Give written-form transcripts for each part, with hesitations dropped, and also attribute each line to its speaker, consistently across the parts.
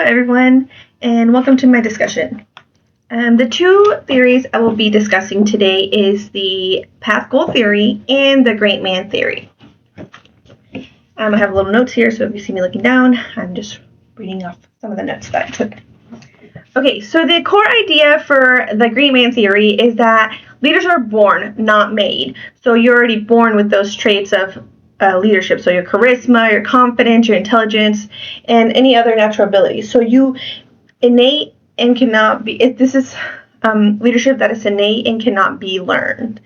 Speaker 1: everyone, and welcome to my discussion. The two theories I will be discussing today is the path goal theory and the great man theory. I have little notes here, so if you see me looking down, I'm just reading off some of the notes that I took. Okay, so the core idea for the great man theory is that leaders are born, not made. So you're already born with those traits of leadership. So your charisma, your confidence, your intelligence, and any other natural abilities. So you innate and cannot be. This is leadership that is innate and cannot be learned.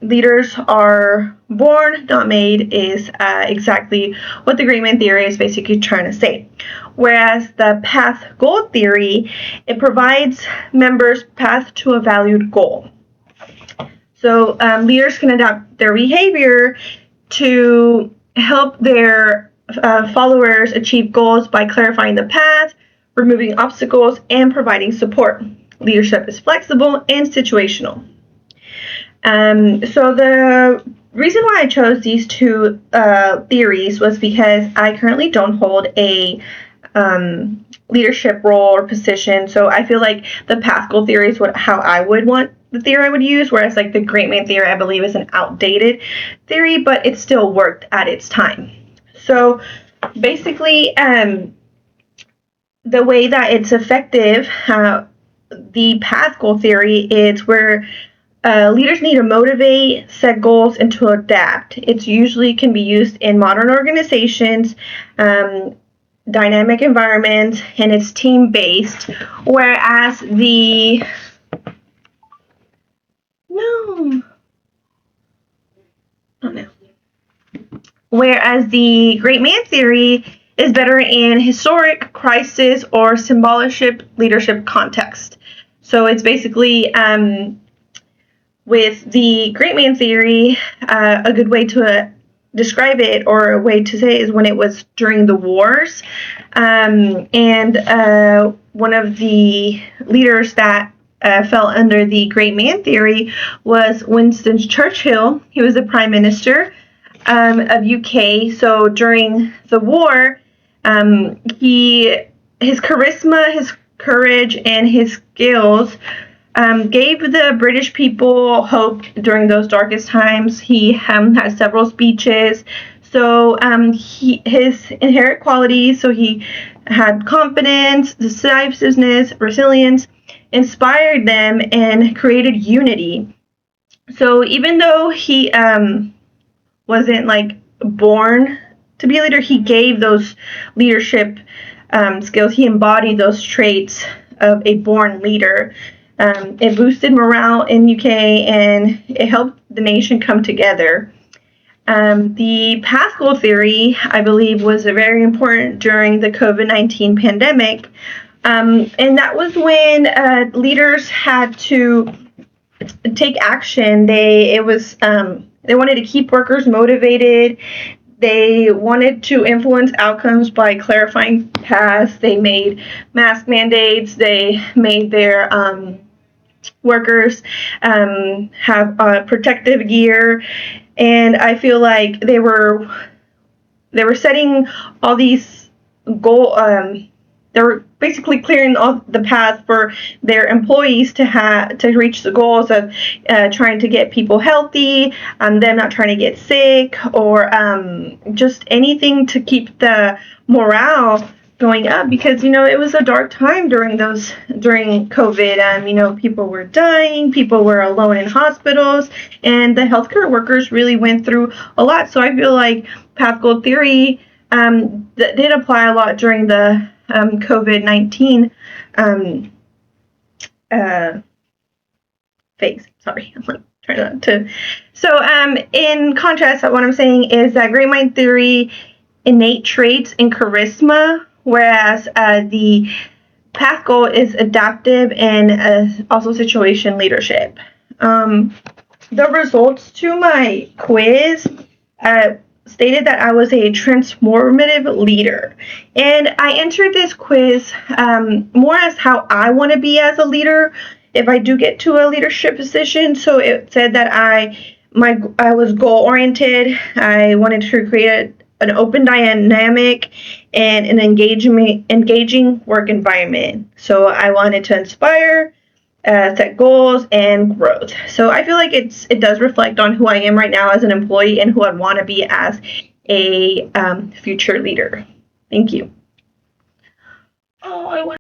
Speaker 1: Leaders are born, not made, is exactly what the great man theory is basically trying to say. Whereas the path goal theory, it provides members path to a valued goal. So leaders can adapt their behavior to help their followers achieve goals by clarifying the path, removing obstacles, and providing support. Leadership is flexible and situational. So the reason why I chose these two theories was because I currently don't hold a leadership role or position. So I feel like the path goal theory is how I would want the theory I would use, whereas like the great man theory I believe is an outdated theory, but it still worked at its time. So basically, the way that it's effective, the path goal theory is where leaders need to motivate, set goals, and to adapt. It usually can be used in modern organizations, dynamic environments, and it's team-based, whereas the Whereas the great man theory is better in historic, crisis, or symbolic leadership context. So it's basically, with the great man theory, a good way to describe it or a way to say it is when it was during the wars. And one of the leaders that fell under the great man theory was Winston Churchill. He was the prime minister of UK. So during the war, his charisma, his courage, and his skills gave the British people hope during those darkest times. He had several speeches. So his inherent qualities, so he had confidence, decisiveness, resilience, inspired them and created unity. So even though he wasn't like born to be a leader, he gave those leadership skills. He embodied those traits of a born leader. It boosted morale in UK and it helped the nation come together. The path goal theory, I believe, was very important during the COVID-19 pandemic. And that was when leaders had to take action. They wanted to keep workers motivated. They wanted to influence outcomes by clarifying paths. They made mask mandates. They made their workers have protective gear. And I feel like they were setting all these goals. They were basically clearing off the path for their employees to reach the goals of trying to get people healthy, them not trying to get sick, or just anything to keep the morale going up, because it was a dark time during COVID. People were dying, people were alone in hospitals, and the healthcare workers really went through a lot. So I feel like path goal theory that did apply a lot during the COVID-19 phase. Sorry, I'm like trying not to. So in contrast, what I'm saying is that great mind theory innate traits and charisma, whereas the path goal is adaptive and also situation leadership. The results to my quiz stated that I was a transformative leader. And I entered this quiz more as how I want to be as a leader if I do get to a leadership position. So it said that I was goal oriented. I wanted to create an open dynamic and an engaging work environment. So I wanted to inspire, set goals, and growth. So I feel like it does reflect on who I am right now as an employee and who I want to be as a future leader. Thank you. Oh, I want